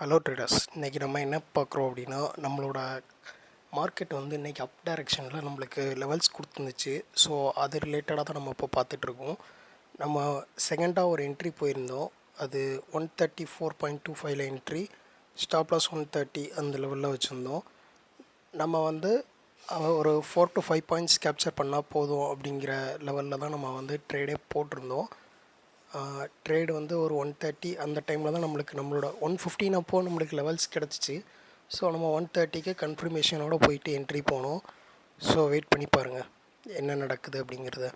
Hello traders, இன்றைக்கி நம்ம என்ன பார்க்குறோம் அப்படின்னா, நம்மளோட மார்க்கெட் வந்து இன்றைக்கி அப் டைரெக்ஷனில் நம்மளுக்கு லெவல்ஸ் கொடுத்துருந்துச்சு. ஸோ அது ரிலேட்டடாக தான் நம்ம இப்போ பார்த்துட்ருக்கோம். நம்ம செகண்டாக ஒரு என்ட்ரி போயிருந்தோம். அது 134.25 என்ட்ரி, ஸ்டாப் லாஸ் 130 அந்த லெவலில் வச்சுருந்தோம். நம்ம வந்து ஒரு 4 to 5 பாயிண்ட்ஸ் கேப்சர் பண்ணால் போதும் அப்படிங்கிற லெவலில் தான் நம்ம வந்து ட்ரேடே போட்டிருந்தோம். ட்ரேடு வந்து ஒரு 130 அந்த டைமில் தான் நம்மளோட 115 அப்போது நம்மளுக்கு லெவல்ஸ் கிடச்சிச்சு. ஸோ நம்ம 130க்கு கன்ஃபர்மேஷனோடு போயிட்டு என்ட்ரி போனோம். ஸோ வெயிட் பண்ணி பாருங்கள் என்ன நடக்குது அப்படிங்கிறத.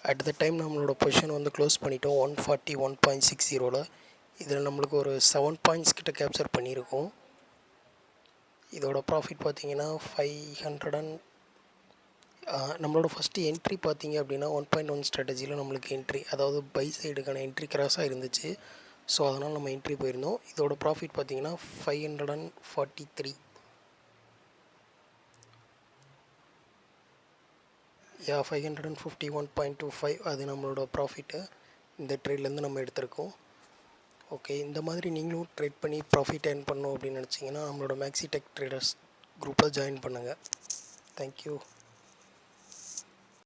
அட் த டைம் நம்மளோட பொசிஷன் வந்து க்ளோஸ் பண்ணிட்டோம் 141.60. இதில் நம்மளுக்கு ஒரு 7 பாயிண்ட்ஸ் கிட்ட கேப்சர் பண்ணியிருக்கோம். இதோட ப்ராஃபிட் பார்த்திங்கன்னா 500 நம்மளோட ஃபஸ்ட்டு என்ட்ரி பார்த்திங்க அப்படின்னா 1.1 ஸ்ட்ராட்டஜியில் நம்மளுக்கு என்ட்ரி, அதாவது பை சைடுக்கான என்ட்ரி கிராஸாக இருந்துச்சு. ஸோ அதனால் நம்ம என்ட்ரி போயிருந்தோம். இதோட ப்ராஃபிட் பார்த்திங்கன்னா 543. 551.25 அது நம்மளோட ப்ராஃபிட்டு இந்த ட்ரேட்லேருந்து நம்ம எடுத்திருக்கோம். ஓகே, இந்த மாதிரி நீங்களும் ட்ரேட் பண்ணி ப்ராஃபிட் ஏர்ன் பண்ணணும் அப்படின்னு நினச்சிங்கன்னா நம்மளோட மேக்ஸி டெக் ட்ரேடர்ஸ் குரூப்பில் ஜாயின் பண்ணுங்கள். தேங்க்யூ.